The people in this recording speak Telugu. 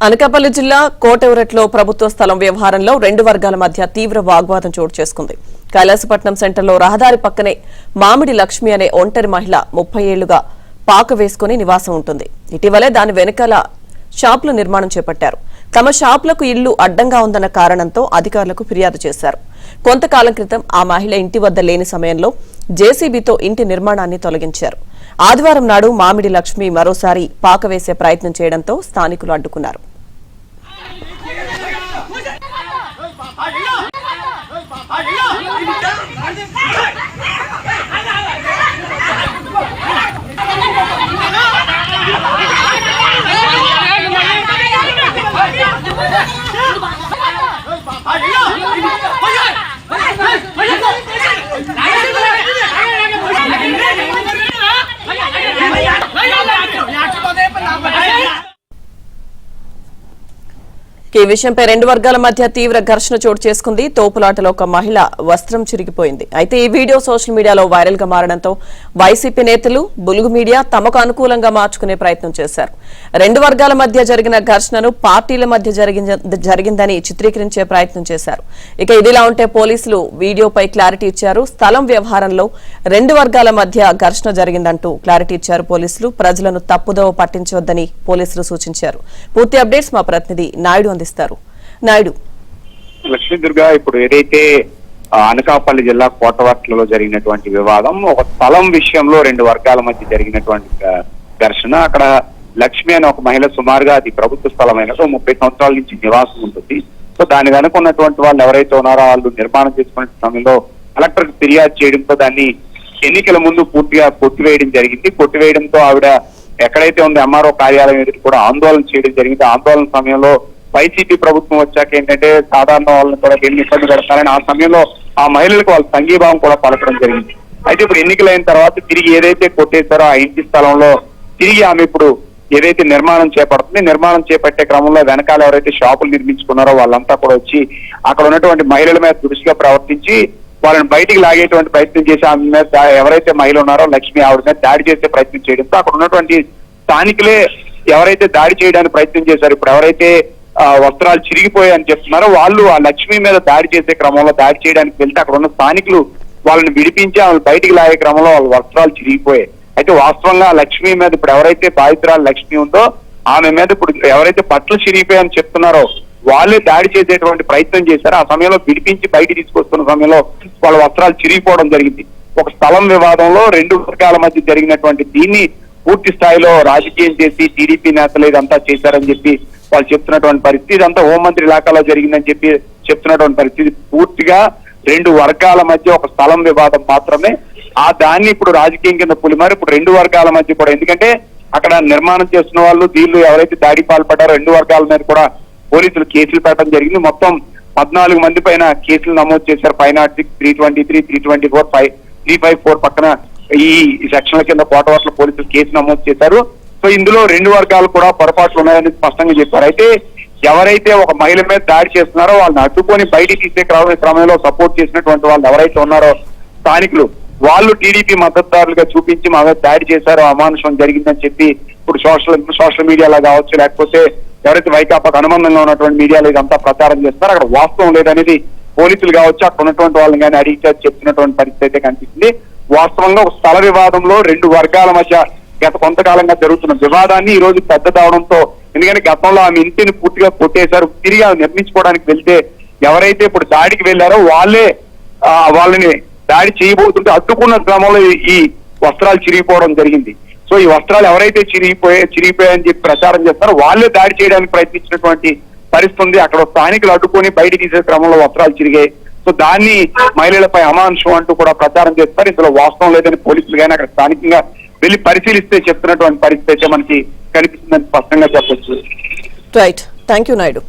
అనకాపల్లి జిల్లా కోటెవరట్లో ప్రభుత్వ స్థలం వ్యవహారంలో రెండు వర్గాల మధ్య తీవ్ర వాగ్వాదం చోటు చేసుకుంది. కైలాసపట్నం సెంటర్లో రహదారి పక్కనే మామిడి లక్ష్మి అనే ఒంటరి మహిళ 30 ఏళ్లుగా పాక వేసుకుని నివాసం ఉంటుంది. ఇటీవలే దాని వెనకాల షాపుల నిర్మాణం చేపట్టారు. తమ షాపులకు ఇల్లు అడ్డంగా ఉందన్న కారణంతో అధికారులకు ఫిర్యాదు చేశారు. కొంతకాలం క్రితం ఆ మహిళ ఇంటి వద్ద లేని సమయంలో జేసీబీతో ఇంటి నిర్మాణాన్ని తొలగించారు. ఆదివారం నాడు మామిడి లక్ష్మి మరోసారి పాక వేసే ప్రయత్నం చేయడంతో స్థానికులు అడ్డుకున్నారు. ఈ విషయంపై రెండు వర్గాల మధ్య తీవ్ర ఘర్షణ చోటు చేసుకుంది. తోపులాటలో ఒక మహిళ వస్త్రం చిరిగిపోయింది. అయితే ఈ వీడియో సోషల్ మీడియాలో వైరల్ గా మారడంతో వైసీపీ నేతలు, బులుగు మీడియా తమకు అనుకూలంగా మార్చుకునే ప్రయత్నం చేశారు. రెండు వర్గాల మధ్య జరిగిన ఘర్షణను పార్టీల మధ్య జరిగిందని చిత్రీకరించే ప్రయత్నం చేశారు. ఇక ఇదిలా ఉంటే పోలీసులు వీడియోపై క్లారిటీ ఇచ్చారు. స్థలం వ్యవహారంలో రెండు వర్గాల మధ్య ఘర్షణ జరిగిందంటూ క్లారిటీ ఇచ్చారు పోలీసులు. ప్రజలను తప్పుదోవ పట్టించవద్దని పోలీసులు సూచించారు. పూర్తి అప్డేట్స్ మా ప్రతినిధి నాయుడు అందిస్తారు. నాయుడు, లక్ష్మీ దుర్గా, ఇప్పుడు ఏదైతే అనకాపల్లి జిల్లా కోటవర్ట్లలో జరిగినటువంటి వివాదం, ఒక స్థలం విషయంలో రెండు వర్గాల మధ్య జరిగినటువంటి ఘర్షణ. అక్కడ లక్ష్మి అనే ఒక మహిళ సుమారుగా అది ప్రభుత్వ స్థలమైన 30 సంవత్సరాల నుంచి నివాసం ఉంటుంది. సో దాని వెనుక ఉన్నటువంటి వాళ్ళు ఎవరైతే ఉన్నారో వాళ్ళు నిర్మాణం చేసుకునే సమయంలో కలెక్టర్ కు ఫిర్యాదు చేయడంతో దాన్ని ఎన్నికల ముందు పూర్తిగా కొట్టివేయడం జరిగింది. కొట్టివేయడంతో ఆవిడ ఎక్కడైతే ఉంది ఎంఆర్ఓ కార్యాలయం ఎదురు కూడా ఆందోళన చేయడం జరిగింది. ఆందోళన సమయంలో వైసీపీ ప్రభుత్వం వచ్చాక ఏంటంటే సాధారణ వాళ్ళని కూడా ఎన్ని ఇబ్బంది పెడతారని ఆ సమయంలో ఆ మహిళలకు వాళ్ళ సంఘీభావం కూడా పలకడం జరిగింది. అయితే ఇప్పుడు ఎన్నికలైన తర్వాత తిరిగి ఏదైతే కొట్టేశారో ఆ ఇంటి స్థలంలో తిరిగి ఆమె ఇప్పుడు ఏదైతే నిర్మాణం చేపడుతుంది, నిర్మాణం చేపట్టే క్రమంలో వెనకాల ఎవరైతే షాపులు నిర్మించుకున్నారో వాళ్ళంతా కూడా వచ్చి అక్కడ ఉన్నటువంటి మహిళల మీద దురుసుగా ప్రవర్తించి వాళ్ళని బయటికి లాగేటువంటి ప్రయత్నం చేసి ఆమె మీద ఎవరైతే మహిళ ఉన్నారో లక్ష్మి ఆవిడ మీద దాడి చేసే ప్రయత్నం చేయడంతో అక్కడ ఉన్నటువంటి స్థానికులే ఎవరైతే దాడి చేయడానికి ప్రయత్నం చేశారు, ఇప్పుడు ఎవరైతే వస్త్రాలు చిరిగిపోయాయని చెప్తున్నారో వాళ్ళు ఆ లక్ష్మి మీద దాడి చేసే క్రమంలో దాడి చేయడానికి వెళ్తే అక్కడ ఉన్న స్థానికులు వాళ్ళని విడిపించి ఆమె బయటికి లాగే క్రమంలో వాళ్ళ వస్త్రాలు చిరిగిపోయాయి. అయితే వాస్తవంగా లక్ష్మి మీద ఇప్పుడు ఎవరైతే బాధితురాలు లక్ష్మి ఉందో ఆమె మీద ఇప్పుడు ఎవరైతే బట్టలు చిరిగిపోయాయని చెప్తున్నారో వాళ్ళే దాడి చేసేటువంటి ప్రయత్నం చేశారు. ఆ సమయంలో విడిపించి బయటికి తీసుకొస్తున్న సమయంలో వాళ్ళ వస్త్రాలు చిరిగిపోవడం జరిగింది. ఒక స్థలం వివాదంలో రెండు వర్గాల మధ్య జరిగినటువంటి దీన్ని పూర్తి స్థాయిలో రాజకీయం చేసి టీడీపీ నేతలు ఇదంతా చేశారని చెప్పి వాళ్ళు చెప్తున్నటువంటి పరిస్థితి, ఇదంతా హోంమంత్రి ఇలాకాలో జరిగిందని చెప్పి చెప్తున్నటువంటి పరిస్థితి. పూర్తిగా రెండు వర్గాల మధ్య ఒక స్థలం వివాదం మాత్రమే. ఆ దాన్ని ఇప్పుడు రాజకీయం కింద పులిమారు ఇప్పుడు రెండు వర్గాల మధ్య కూడా, ఎందుకంటే అక్కడ నిర్మాణం చేస్తున్న వాళ్ళు దీనిలో ఎవరైతే దాడి పాల్పడ్డారో రెండు వర్గాల మీద కూడా పోలీసులు కేసులు పెట్టడం జరిగింది. మొత్తం 14 మంది పైన కేసులు నమోదు చేశారు. 506, 323, 324, 354 పక్కన ఈ సెక్షన్ల కింద కోటవర్ట్ల పోలీసులు కేసు నమోదు చేశారు. సో ఇందులో రెండు వర్గాలు కూడా పొరపాట్లు ఉన్నాయని స్పష్టంగా చెప్పారు. అయితే ఎవరైతే ఒక మహిళ మీద దాడి చేస్తున్నారో వాళ్ళని అడ్డుకొని బయటికి తీసే క్రమంలో సపోర్ట్ చేసినటువంటి వాళ్ళు ఎవరైతే ఉన్నారో స్థానికులు వాళ్ళు టీడీపీ మద్దతుదారులుగా చూపించి మా మీద దాడి చేశారో అమానుషం జరిగిందని చెప్పి ఇప్పుడు సోషల్ మీడియాలో కావచ్చు, లేకపోతే ఎవరైతే వైకాపాకు అనుబంధంగా ఉన్నటువంటి మీడియాలో ఇదంతా ప్రచారం చేస్తారో అక్కడ వాస్తవం లేదనేది పోలీసులు కావచ్చు అక్కడ ఉన్నటువంటి వాళ్ళని కానీ అడిగి చెప్తున్నటువంటి పరిస్థితి అయితే కనిపిస్తుంది. వాస్తవంగా ఒక స్థల వివాదంలో రెండు వర్గాల మధ్య గత కొంతకాలంగా జరుగుతున్న వివాదాన్ని ఈ రోజు పెద్ద అవడంతో, ఎందుకంటే గతంలో ఆమె ఇంటిని పూర్తిగా కొట్టేశారు, తిరిగి ఆమె నిర్మించుకోవడానికి వెళ్తే ఎవరైతే ఇప్పుడు దాడికి వెళ్లారో వాళ్ళని దాడి చేయబోతుంటే అడ్డుకున్న క్రమంలో ఈ వస్త్రాలు చిరిగిపోవడం జరిగింది. సో ఈ వస్త్రాలు ఎవరైతే చిరిగిపోయాయని చెప్పి ప్రచారం చేస్తారో వాళ్ళే దాడి చేయడానికి ప్రయత్నించినటువంటి పరిస్థితి ఉంది. అక్కడ స్థానికులు అడ్డుకొని బయట తీసే క్రమంలో వస్త్రాలు చిరిగాయి. సో దాన్ని మహిళలపై అమానుషం అంటూ కూడా ప్రచారం చేస్తారు. ఇందులో వాస్తవం లేదని పోలీసులు కానీ అక్కడ స్థానికంగా వెళ్ళి పరిశీలిస్తే చెప్తున్నటువంటి పరిస్థితి అయితే మనకి కనిపిస్తుందని స్పష్టంగా చెప్పొచ్చు. Right, thank you Naidu.